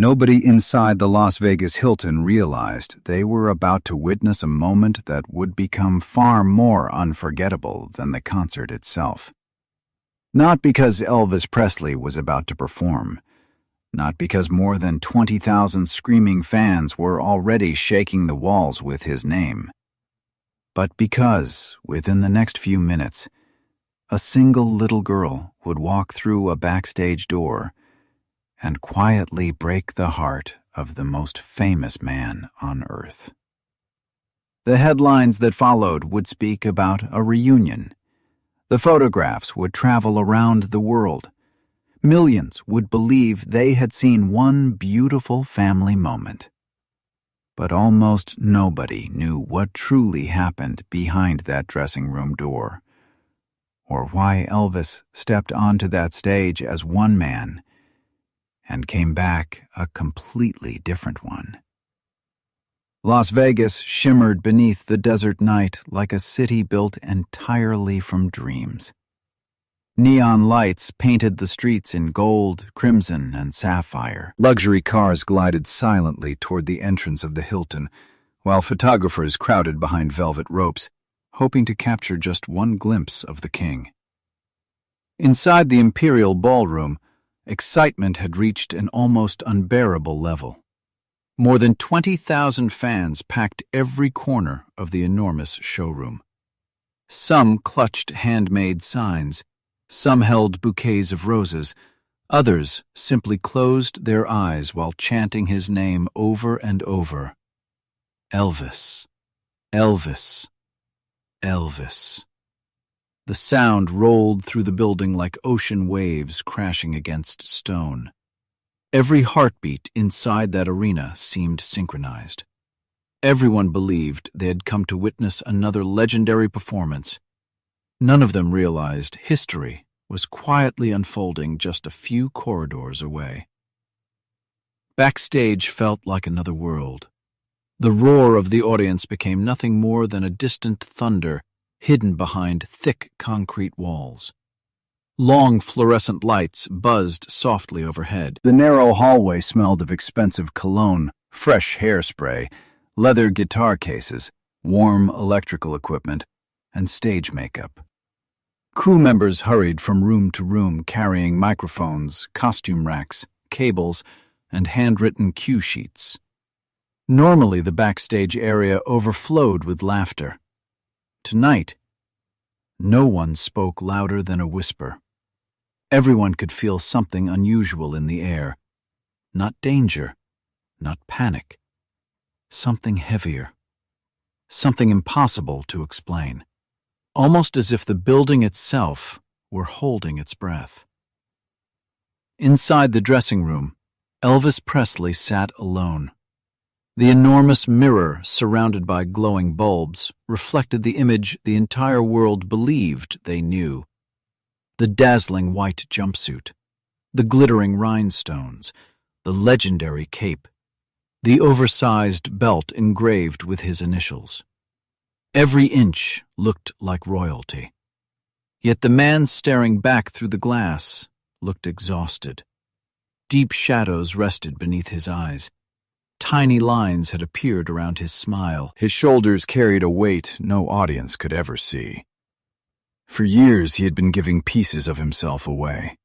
Nobody inside the Las Vegas Hilton realized they were about to witness a moment that would become far more unforgettable than the concert itself. Not because Elvis Presley was about to perform, not because more than 20,000 screaming fans were already shaking the walls with his name, but because, within the next few minutes, a single little girl would walk through a backstage door and quietly break the heart of the most famous man on earth. The headlines that followed would speak about a reunion. The photographs would travel around the world. Millions would believe they had seen one beautiful family moment. But almost nobody knew what truly happened behind that dressing room door, or why Elvis stepped onto that stage as one man and came back a completely different one. Las Vegas shimmered beneath the desert night like a city built entirely from dreams. Neon lights painted the streets in gold, crimson, and sapphire. Luxury cars glided silently toward the entrance of the Hilton, while photographers crowded behind velvet ropes, hoping to capture just one glimpse of the king. Inside the Imperial Ballroom, excitement had reached an almost unbearable level. More than 20,000 fans packed every corner of the enormous showroom. Some clutched handmade signs, some held bouquets of roses, others simply closed their eyes while chanting his name over and over. Elvis, Elvis, Elvis. The sound rolled through the building like ocean waves crashing against stone. Every heartbeat inside that arena seemed synchronized. Everyone believed they had come to witness another legendary performance. None of them realized history was quietly unfolding just a few corridors away. Backstage felt like another world. The roar of the audience became nothing more than a distant thunder hidden behind thick concrete walls. Long fluorescent lights buzzed softly overhead. The narrow hallway smelled of expensive cologne, fresh hairspray, leather guitar cases, warm electrical equipment, and stage makeup. Crew members hurried from room to room carrying microphones, costume racks, cables, and handwritten cue sheets. Normally, the backstage area overflowed with laughter. Tonight, no one spoke louder than a whisper. Everyone could feel something unusual in the air. Not danger, not panic. Something heavier. Something impossible to explain. Almost as if the building itself were holding its breath. Inside the dressing room, Elvis Presley sat alone. The enormous mirror, surrounded by glowing bulbs, reflected the image the entire world believed they knew. The dazzling white jumpsuit, the glittering rhinestones, the legendary cape, the oversized belt engraved with his initials. Every inch looked like royalty. Yet the man staring back through the glass looked exhausted. Deep shadows rested beneath his eyes. Tiny lines had appeared around his smile. His shoulders carried a weight no audience could ever see. For years he had been giving pieces of himself away.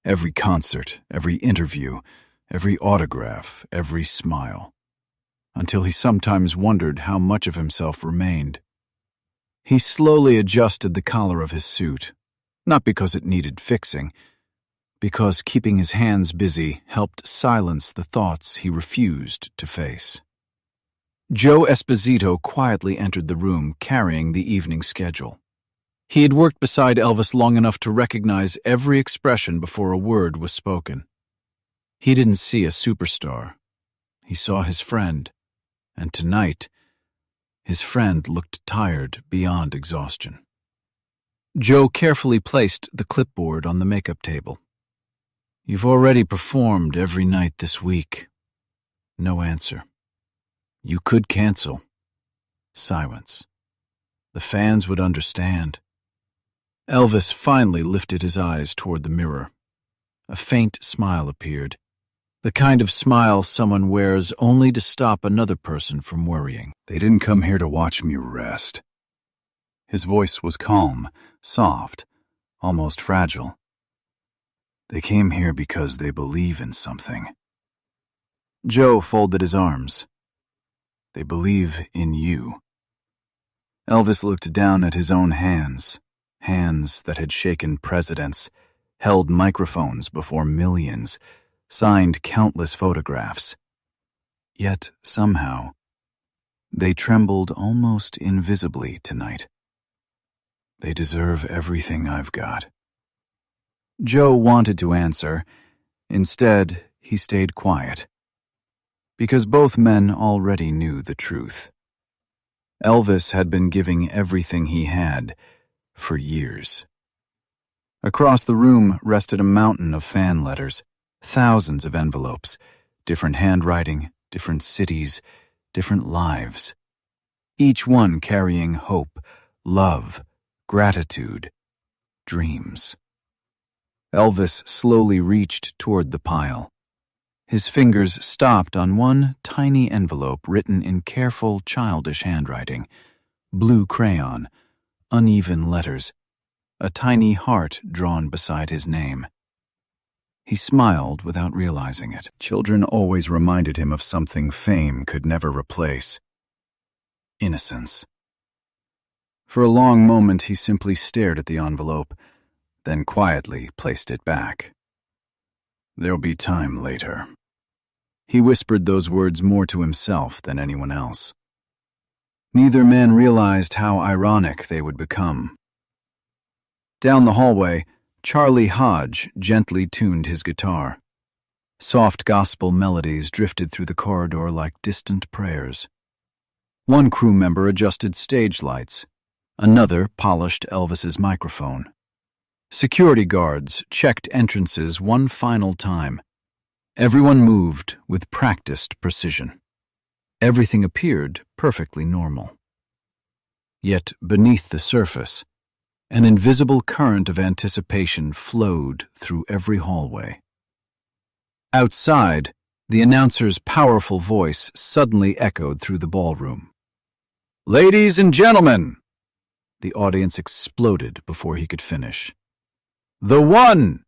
Every concert, every interview, every autograph, every smile. Until he sometimes wondered how much of himself remained. He slowly adjusted the collar of his suit, not because it needed fixing, because keeping his hands busy helped silence the thoughts he refused to face. Joe Esposito quietly entered the room carrying the evening schedule. He had worked beside Elvis long enough to recognize every expression before a word was spoken. He didn't see a superstar. He saw his friend, and tonight, his friend looked tired beyond exhaustion. Joe carefully placed the clipboard on the makeup table. "You've already performed every night this week." No answer. "You could cancel." Silence. "The fans would understand." Elvis finally lifted his eyes toward the mirror. A faint smile appeared. The kind of smile someone wears only to stop another person from worrying. They didn't come here to watch me rest. His voice was calm, soft, almost fragile. They came here because they believe in something. Joe folded his arms. They believe in you. Elvis looked down at his own hands, hands that had shaken presidents, held microphones before millions, signed countless photographs. Yet, somehow, they trembled almost invisibly tonight. They deserve everything I've got. Joe wanted to answer. Instead, he stayed quiet. Because both men already knew the truth. Elvis had been giving everything he had for years. Across the room rested a mountain of fan letters, thousands of envelopes, different handwriting, different cities, different lives. Each one carrying hope, love, gratitude, dreams. Elvis slowly reached toward the pile. His fingers stopped on one tiny envelope written in careful, childish handwriting, blue crayon, uneven letters, a tiny heart drawn beside his name. He smiled without realizing it. Children always reminded him of something fame could never replace: innocence. For a long moment he simply stared at the envelope, then quietly placed it back. There'll be time later. He whispered those words more to himself than anyone else. Neither man realized how ironic they would become. Down the hallway, Charlie Hodge gently tuned his guitar. Soft gospel melodies drifted through the corridor like distant prayers. One crew member adjusted stage lights. Another polished Elvis's microphone. Security guards checked entrances one final time. Everyone moved with practiced precision. Everything appeared perfectly normal. Yet beneath the surface, an invisible current of anticipation flowed through every hallway. Outside, the announcer's powerful voice suddenly echoed through the ballroom. "Ladies and gentlemen!" The audience exploded before he could finish. "The one!"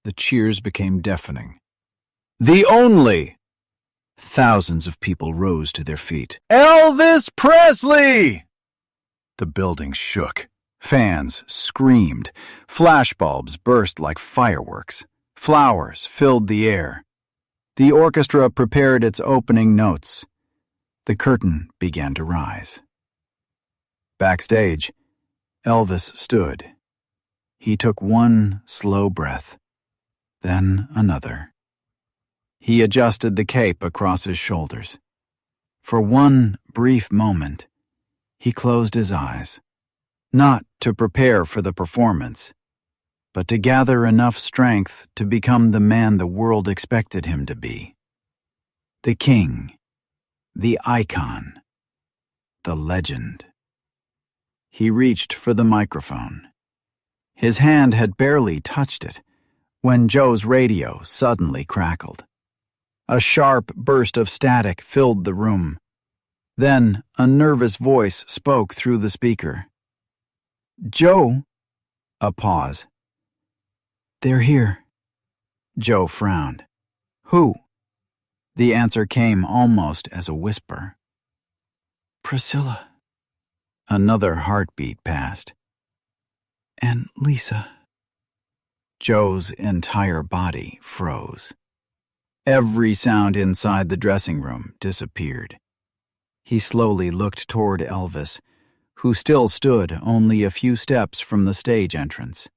The cheers became deafening. "The only!" Thousands of people rose to their feet. "Elvis Presley!" The building shook. Fans screamed. Flashbulbs burst like fireworks. Flowers filled the air. The orchestra prepared its opening notes. The curtain began to rise. Backstage, Elvis stood. He took one slow breath, then another. He adjusted the cape across his shoulders. For one brief moment, he closed his eyes, not to prepare for the performance, but to gather enough strength to become the man the world expected him to be. The king, the icon, the legend. He reached for the microphone. His hand had barely touched it when Joe's radio suddenly crackled. A sharp burst of static filled the room. Then a nervous voice spoke through the speaker. "Joe?" A pause. "They're here." Joe frowned. "Who?" The answer came almost as a whisper. "Priscilla." Another heartbeat passed. "And Lisa." Joe's entire body froze. Every sound inside the dressing room disappeared. He slowly looked toward Elvis, who still stood only a few steps from the stage entrance.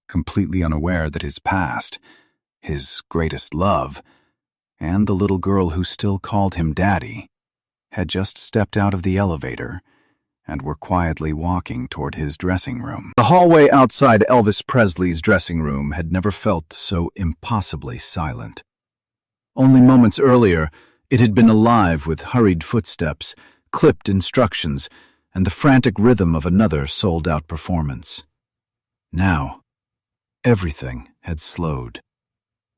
Completely unaware that his past, his greatest love, and the little girl who still called him Daddy, had just stepped out of the elevator and were quietly walking toward his dressing room. The hallway outside Elvis Presley's dressing room had never felt so impossibly silent. Only moments earlier, it had been alive with hurried footsteps, clipped instructions, and the frantic rhythm of another sold-out performance. Now, everything had slowed.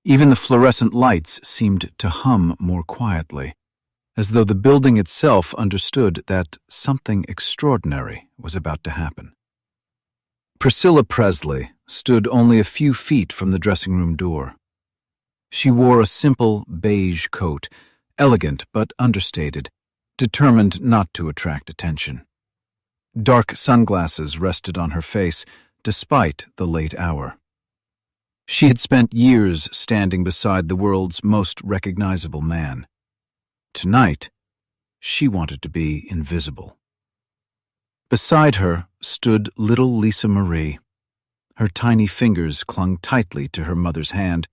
Even the fluorescent lights seemed to hum more quietly, as though the building itself understood that something extraordinary was about to happen. Priscilla Presley stood only a few feet from the dressing room door. She wore a simple beige coat, elegant but understated, determined not to attract attention. Dark sunglasses rested on her face, despite the late hour. She had spent years standing beside the world's most recognizable man. Tonight, she wanted to be invisible. Beside her stood little Lisa Marie. Her tiny fingers clung tightly to her mother's hand,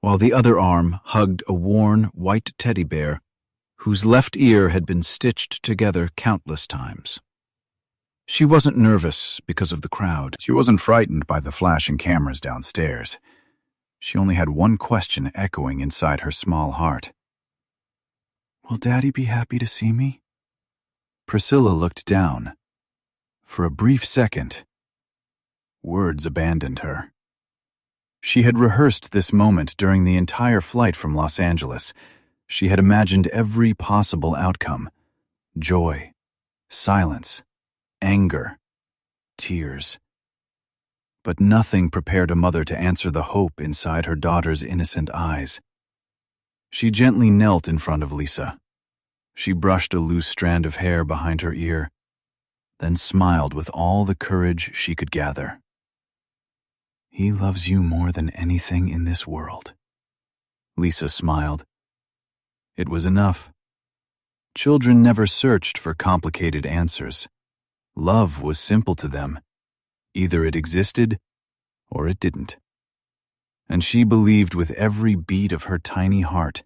while the other arm hugged a worn white teddy bear whose left ear had been stitched together countless times. She wasn't nervous because of the crowd. She wasn't frightened by the flashing cameras downstairs. She only had one question echoing inside her small heart. "Will Daddy be happy to see me?" Priscilla looked down. For a brief second, words abandoned her. She had rehearsed this moment during the entire flight from Los Angeles. She had imagined every possible outcome: joy, silence, anger, tears. But nothing prepared a mother to answer the hope inside her daughter's innocent eyes. She gently knelt in front of Lisa. She brushed a loose strand of hair behind her ear, then smiled with all the courage she could gather. "He loves you more than anything in this world." Lisa smiled. It was enough. Children never searched for complicated answers. Love was simple to them. Either it existed, or it didn't. And she believed with every beat of her tiny heart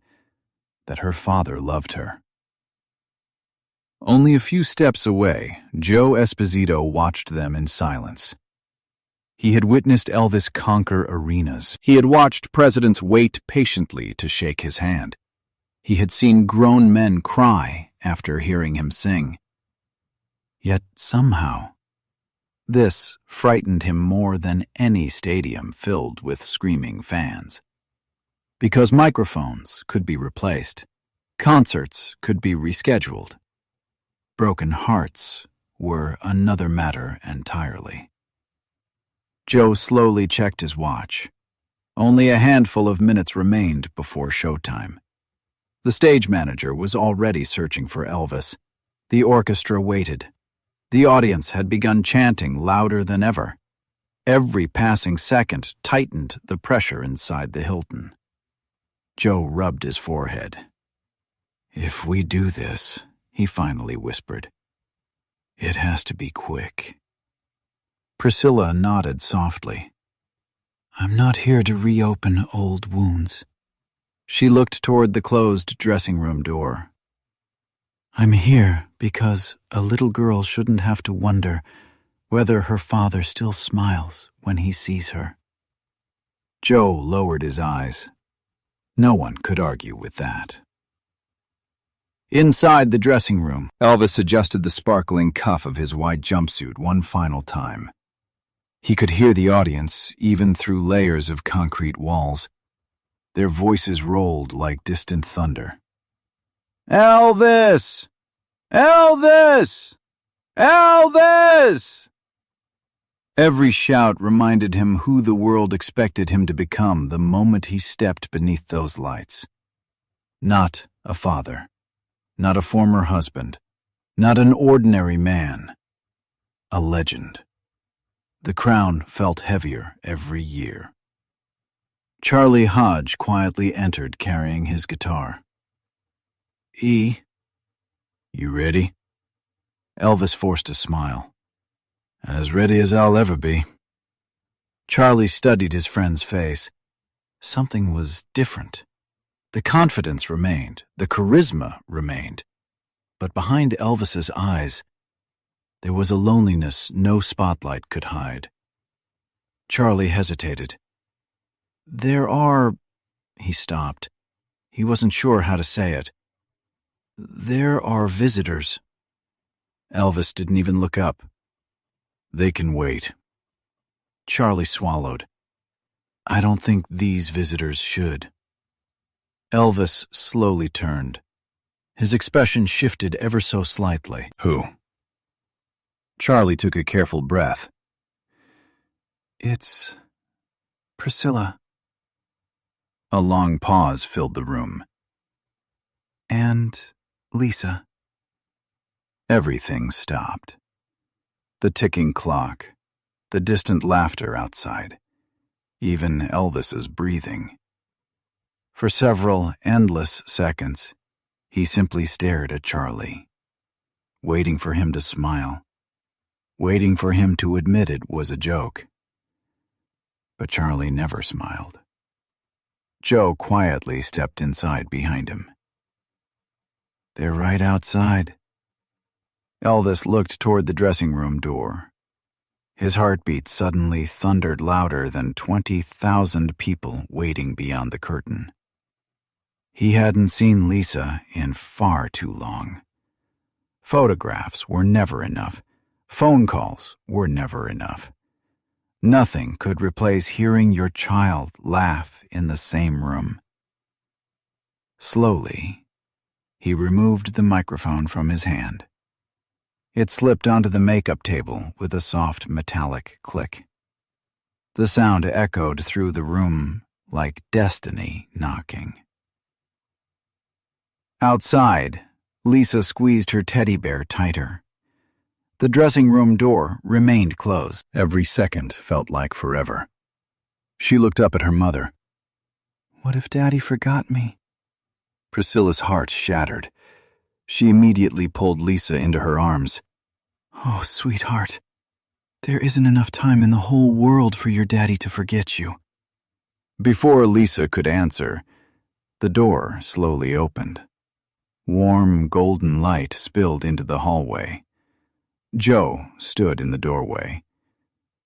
that her father loved her. Only a few steps away, Joe Esposito watched them in silence. He had witnessed Elvis conquer arenas. He had watched presidents wait patiently to shake his hand. He had seen grown men cry after hearing him sing. Yet somehow, this frightened him more than any stadium filled with screaming fans. Because microphones could be replaced, concerts could be rescheduled. Broken hearts were another matter entirely. Joe slowly checked his watch. Only a handful of minutes remained before showtime. The stage manager was already searching for Elvis. The orchestra waited. The audience had begun chanting louder than ever. Every passing second tightened the pressure inside the Hilton. Joe rubbed his forehead. "If we do this," he finally whispered, "it has to be quick." Priscilla nodded softly. "I'm not here to reopen old wounds." She looked toward the closed dressing room door. "I'm here because a little girl shouldn't have to wonder whether her father still smiles when he sees her." Joe lowered his eyes. No one could argue with that. Inside the dressing room, Elvis adjusted the sparkling cuff of his white jumpsuit one final time. He could hear the audience, even through layers of concrete walls. Their voices rolled like distant thunder. "Elvis! Elvis! Elvis!" Every shout reminded him who the world expected him to become the moment he stepped beneath those lights. Not a father. Not a former husband. Not an ordinary man. A legend. The crown felt heavier every year. Charlie Hodge quietly entered carrying his guitar. "E, you ready?" Elvis forced a smile. "As ready as I'll ever be." Charlie studied his friend's face. Something was different. The confidence remained, the charisma remained, but behind Elvis's eyes, there was a loneliness no spotlight could hide. Charlie hesitated. He stopped. He wasn't sure how to say it. "There are visitors." Elvis didn't even look up. "They can wait." Charlie swallowed. I don't think these visitors should. Elvis slowly turned. His expression shifted ever so slightly. Who? Charlie took a careful breath. It's Priscilla. A long pause filled the room. And Lisa. Everything stopped. The ticking clock, the distant laughter outside, even Elvis's breathing. For several endless seconds, he simply stared at Charlie, waiting for him to smile, waiting for him to admit it was a joke. But Charlie never smiled. Joe quietly stepped inside behind him. They're right outside. Elvis looked toward the dressing room door. His heartbeat suddenly thundered louder than 20,000 people waiting beyond the curtain. He hadn't seen Lisa in far too long. Photographs were never enough. Phone calls were never enough. Nothing could replace hearing your child laugh in the same room. Slowly, he removed the microphone from his hand. It slipped onto the makeup table with a soft metallic click. The sound echoed through the room like destiny knocking. Outside, Lisa squeezed her teddy bear tighter. The dressing room door remained closed. Every second felt like forever. She looked up at her mother. What if Daddy forgot me? Priscilla's heart shattered. She immediately pulled Lisa into her arms. Oh, sweetheart, there isn't enough time in the whole world for your daddy to forget you. Before Lisa could answer, the door slowly opened. Warm, golden light spilled into the hallway. Joe stood in the doorway.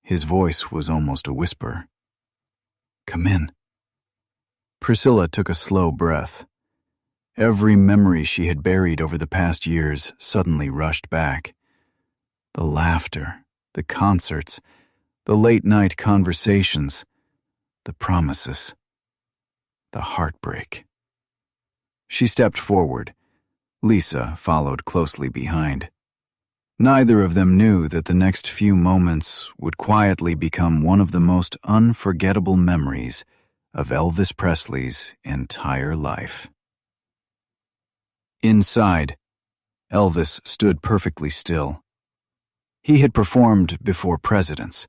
His voice was almost a whisper. Come in. Priscilla took a slow breath. Every memory she had buried over the past years suddenly rushed back. The laughter, the concerts, the late-night conversations, the promises, the heartbreak. She stepped forward. Lisa followed closely behind. Neither of them knew that the next few moments would quietly become one of the most unforgettable memories of Elvis Presley's entire life. Inside, Elvis stood perfectly still. He had performed before presidents.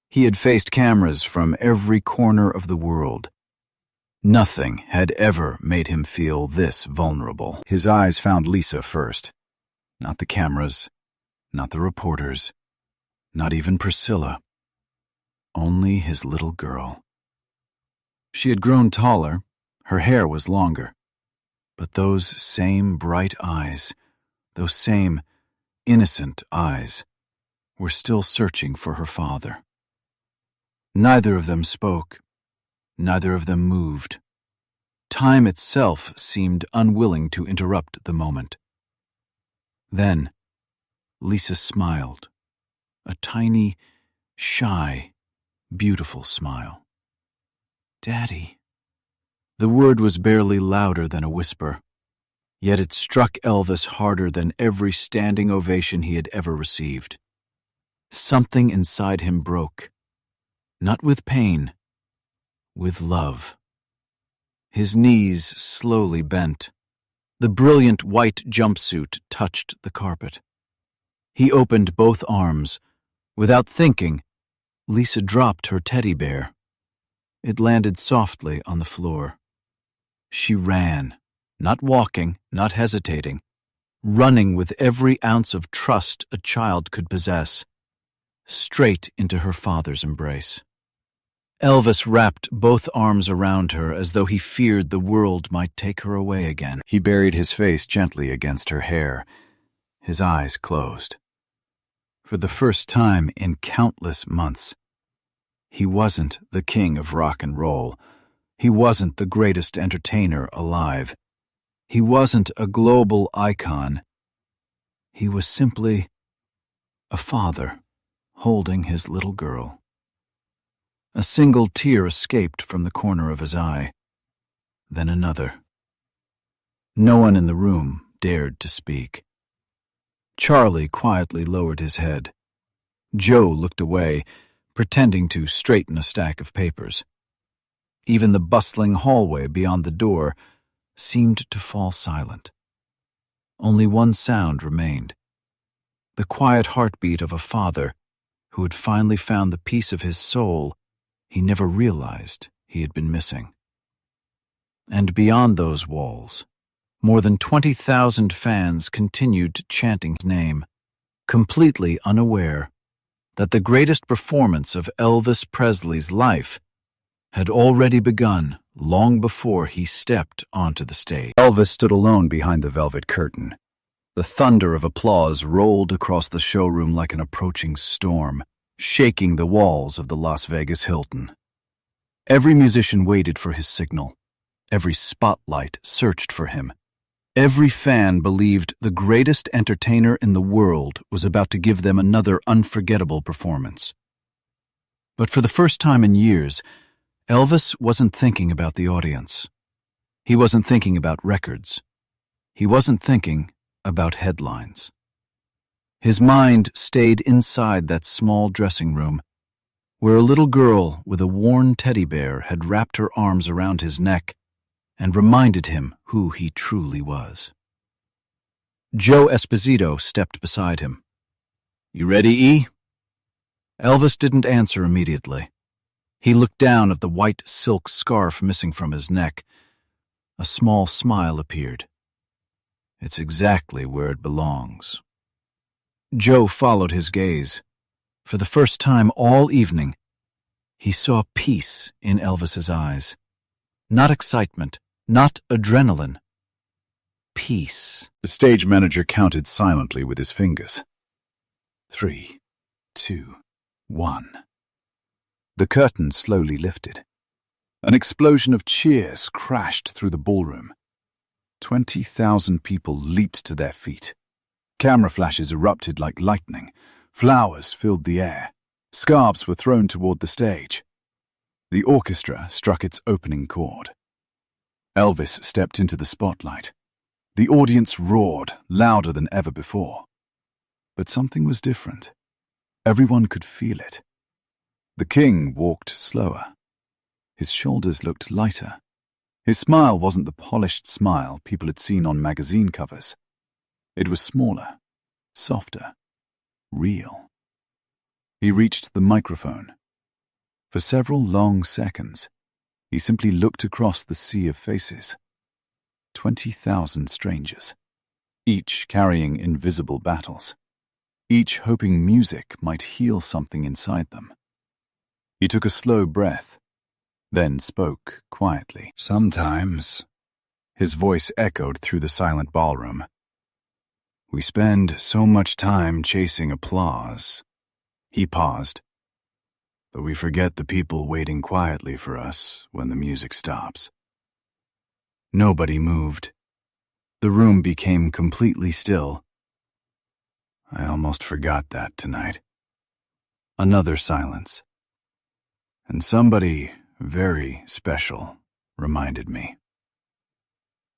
He had faced cameras from every corner of the world. Nothing had ever made him feel this vulnerable. His eyes found Lisa first. Not the cameras, not the reporters, not even Priscilla. Only his little girl. She had grown taller, her hair was longer. But those same bright eyes, those same innocent eyes, were still searching for her father. Neither of them spoke. Neither of them moved. Time itself seemed unwilling to interrupt the moment. Then, Lisa smiled, a tiny, shy, beautiful smile. Daddy. The word was barely louder than a whisper, yet it struck Elvis harder than every standing ovation he had ever received. Something inside him broke, not with pain, with love. His knees slowly bent. The brilliant white jumpsuit touched the carpet. He opened both arms. Without thinking, Lisa dropped her teddy bear. It landed softly on the floor. She ran, not walking, not hesitating, running with every ounce of trust a child could possess, straight into her father's embrace. Elvis wrapped both arms around her as though he feared the world might take her away again. He buried his face gently against her hair. His eyes closed. For the first time in countless months, he wasn't the king of rock and roll. He wasn't the greatest entertainer alive. He wasn't a global icon. He was simply a father holding his little girl. A single tear escaped from the corner of his eye, then another. No one in the room dared to speak. Charlie quietly lowered his head. Joe looked away, pretending to straighten a stack of papers. Even the bustling hallway beyond the door seemed to fall silent. Only one sound remained: the quiet heartbeat of a father who had finally found the piece of his soul he never realized he had been missing. And beyond those walls, more than 20,000 fans continued chanting his name, completely unaware that the greatest performance of Elvis Presley's life had already begun long before he stepped onto the stage. Elvis stood alone behind the velvet curtain. The thunder of applause rolled across the showroom like an approaching storm, shaking the walls of the Las Vegas Hilton. Every musician waited for his signal. Every spotlight searched for him. Every fan believed the greatest entertainer in the world was about to give them another unforgettable performance. But for the first time in years, Elvis wasn't thinking about the audience. He wasn't thinking about records. He wasn't thinking about headlines. His mind stayed inside that small dressing room, where a little girl with a worn teddy bear had wrapped her arms around his neck and reminded him who he truly was. Joe Esposito stepped beside him. "You ready, E?" Elvis didn't answer immediately. He looked down at the white silk scarf missing from his neck. A small smile appeared. "It's exactly where it belongs." Joe followed his gaze. For the first time all evening, he saw peace in Elvis's eyes. Not excitement, not adrenaline. Peace. The stage manager counted silently with his fingers. 3, 2, 1. The curtain slowly lifted. An explosion of cheers crashed through the ballroom. 20,000 people leaped to their feet. Camera flashes erupted like lightning. Flowers filled the air. Scarves were thrown toward the stage. The orchestra struck its opening chord. Elvis stepped into the spotlight. The audience roared, louder than ever before. But something was different. Everyone could feel it. The king walked slower. His shoulders looked lighter. His smile wasn't the polished smile people had seen on magazine covers. It was smaller, softer, real. He reached the microphone. For several long seconds, he simply looked across the sea of faces. 20,000 strangers, each carrying invisible battles, each hoping music might heal something inside them. He took a slow breath, then spoke quietly. "Sometimes," his voice echoed through the silent ballroom, "we spend so much time chasing applause." He paused. "But we forget the people waiting quietly for us when the music stops." Nobody moved. The room became completely still. "I almost forgot that tonight." Another silence. "And somebody very special reminded me."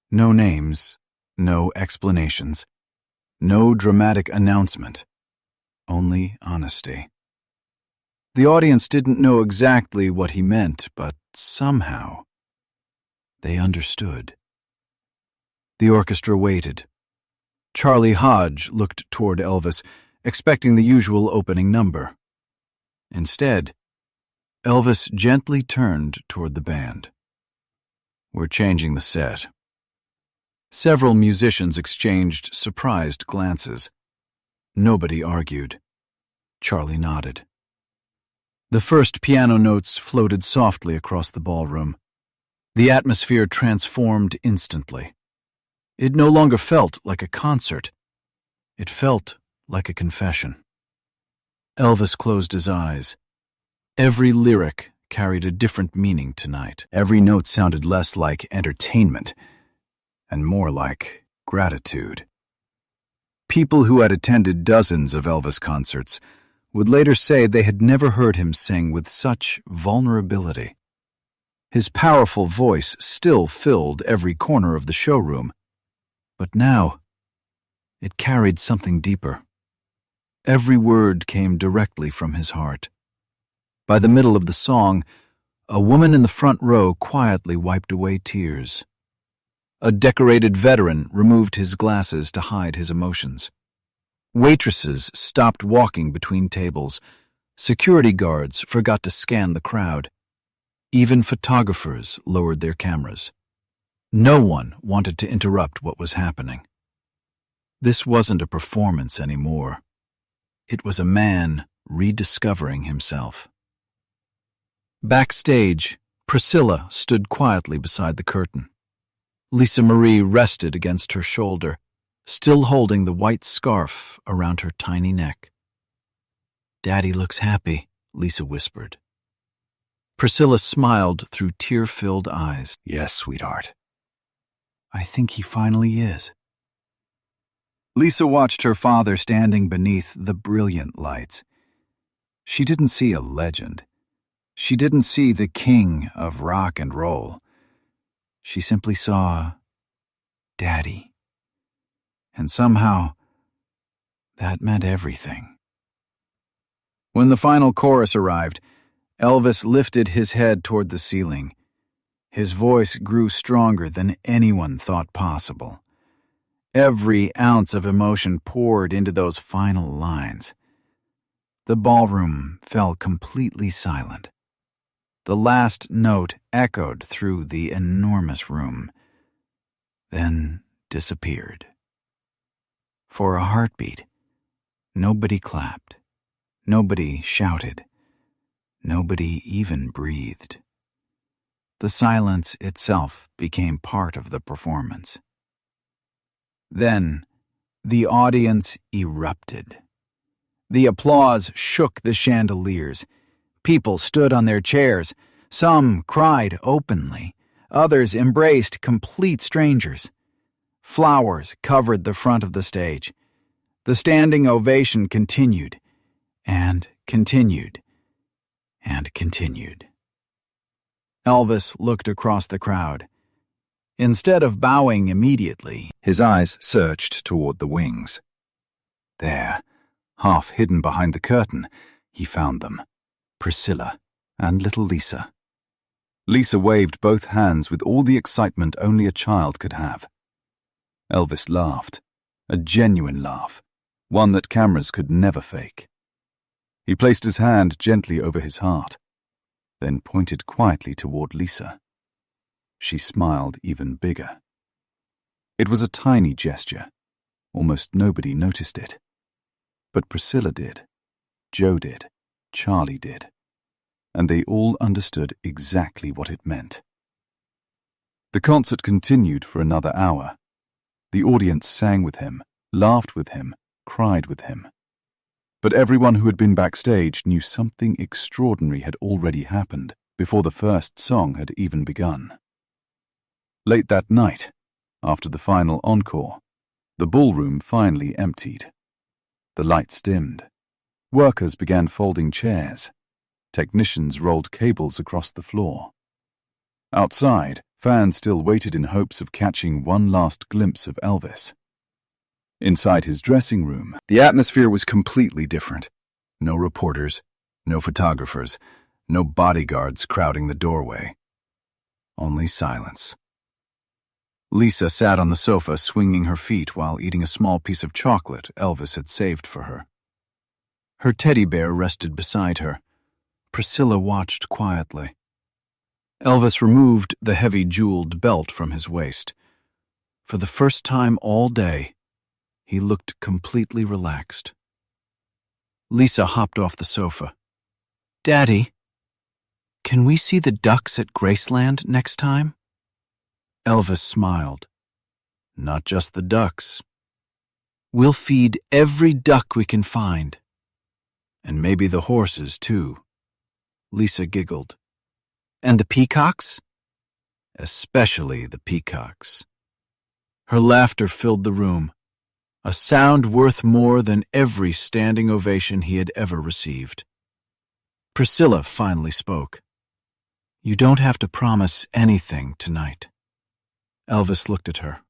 No names, no explanations, no dramatic announcement, only honesty. The audience didn't know exactly what he meant, but somehow they understood. The orchestra waited. Charlie Hodge looked toward Elvis, expecting the usual opening number. Instead, Elvis gently turned toward the band. "We're changing the set." Several musicians exchanged surprised glances. Nobody argued. Charlie nodded. The first piano notes floated softly across the ballroom. The atmosphere transformed instantly. It no longer felt like a concert. It felt like a confession. Elvis closed his eyes. Every lyric carried a different meaning tonight. Every note sounded less like entertainment and more like gratitude. People who had attended dozens of Elvis concerts would later say they had never heard him sing with such vulnerability. His powerful voice still filled every corner of the showroom, but now it carried something deeper. Every word came directly from his heart. By the middle of the song, a woman in the front row quietly wiped away tears. A decorated veteran removed his glasses to hide his emotions. Waitresses stopped walking between tables. Security guards forgot to scan the crowd. Even photographers lowered their cameras. No one wanted to interrupt what was happening. This wasn't a performance anymore. It was a man rediscovering himself. Backstage, Priscilla stood quietly beside the curtain. Lisa Marie rested against her shoulder, still holding the white scarf around her tiny neck. "Daddy looks happy," Lisa whispered. Priscilla smiled through tear-filled eyes. "Yes, sweetheart. I think he finally is." Lisa watched her father standing beneath the brilliant lights. She didn't see a legend. She didn't see the king of rock and roll. She simply saw Daddy. And somehow, that meant everything. When the final chorus arrived, Elvis lifted his head toward the ceiling. His voice grew stronger than anyone thought possible. Every ounce of emotion poured into those final lines. The ballroom fell completely silent. The last note echoed through the enormous room, then disappeared. For a heartbeat, nobody clapped, nobody shouted, nobody even breathed. The silence itself became part of the performance. Then, the audience erupted. The applause shook the chandeliers. People stood on their chairs. Some cried openly. Others embraced complete strangers. Flowers covered the front of the stage. The standing ovation continued, and continued, and continued. Elvis looked across the crowd. Instead of bowing immediately, his eyes searched toward the wings. There, half hidden behind the curtain, he found them. Priscilla and little Lisa. Lisa waved both hands with all the excitement only a child could have. Elvis laughed, a genuine laugh, one that cameras could never fake. He placed his hand gently over his heart, then pointed quietly toward Lisa. She smiled even bigger. It was a tiny gesture. Almost nobody noticed it. But Priscilla did, Joe did, Charlie did, and they all understood exactly what it meant. The concert continued for another hour. The audience sang with him, laughed with him, cried with him. But everyone who had been backstage knew something extraordinary had already happened before the first song had even begun. Late that night, after the final encore, the ballroom finally emptied. The lights dimmed. Workers began folding chairs. Technicians rolled cables across the floor. Outside, fans still waited in hopes of catching one last glimpse of Elvis. Inside his dressing room, the atmosphere was completely different. No reporters, no photographers, no bodyguards crowding the doorway. Only silence. Lisa sat on the sofa swinging her feet while eating a small piece of chocolate Elvis had saved for her. Her teddy bear rested beside her. Priscilla watched quietly. Elvis removed the heavy jeweled belt from his waist. For the first time all day, he looked completely relaxed. Lisa hopped off the sofa. "Daddy, can we see the ducks at Graceland next time?" Elvis smiled. "Not just the ducks. We'll feed every duck we can find. And maybe the horses, too." Lisa giggled. "And the peacocks?" "Especially the peacocks." Her laughter filled the room. a sound worth more than every standing ovation he had ever received. Priscilla finally spoke. "You don't have to promise anything tonight." Elvis looked at her.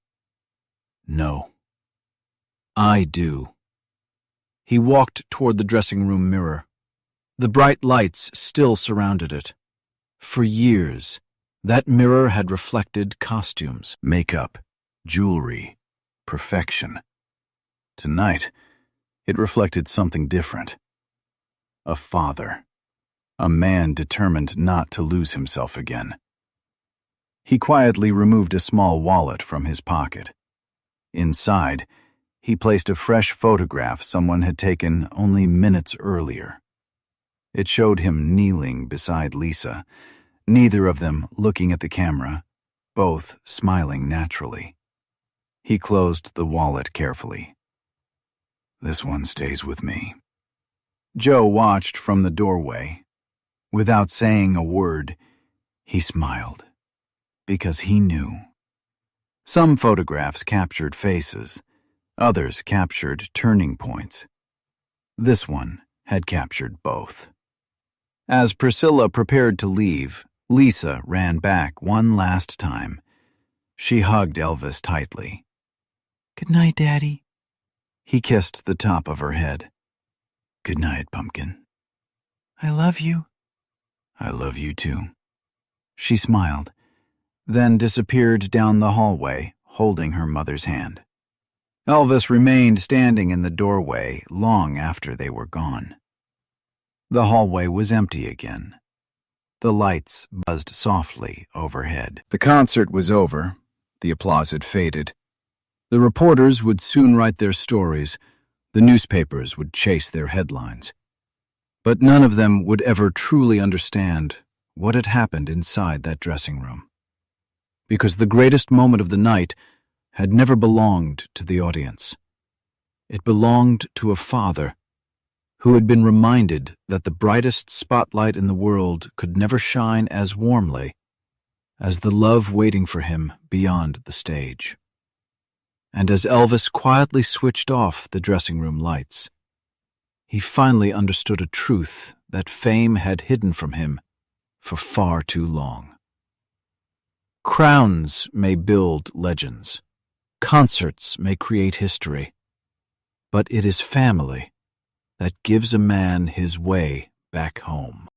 "No, I do." He walked toward the dressing room mirror. The bright lights still surrounded it. For years, that mirror had reflected costumes, makeup, jewelry, perfection. Tonight, it reflected something different. A father. A man determined not to lose himself again. He quietly removed a small wallet from his pocket. Inside, he placed a fresh photograph someone had taken only minutes earlier. It showed him kneeling beside Lisa, neither of them looking at the camera, both smiling naturally. He closed the wallet carefully. "This one stays with me." Joe watched from the doorway. Without saying a word, he smiled, because he knew. Some photographs captured faces, others captured turning points. This one had captured both. As Priscilla prepared to leave, Lisa ran back one last time. She hugged Elvis tightly. "Good night, Daddy." He kissed the top of her head. "Good night, Pumpkin." "I love you." "I love you too." She smiled, then disappeared down the hallway, holding her mother's hand. Elvis remained standing in the doorway long after they were gone. The hallway was empty again. The lights buzzed softly overhead. The concert was over. The applause had faded. The reporters would soon write their stories. The newspapers would chase their headlines. But none of them would ever truly understand what had happened inside that dressing room. Because the greatest moment of the night had never belonged to the audience. It belonged to a father who had been reminded that the brightest spotlight in the world could never shine as warmly as the love waiting for him beyond the stage. And as Elvis quietly switched off the dressing room lights, he finally understood a truth that fame had hidden from him for far too long. Crowns may build legends. Concerts may create history. But it is family that gives a man his way back home.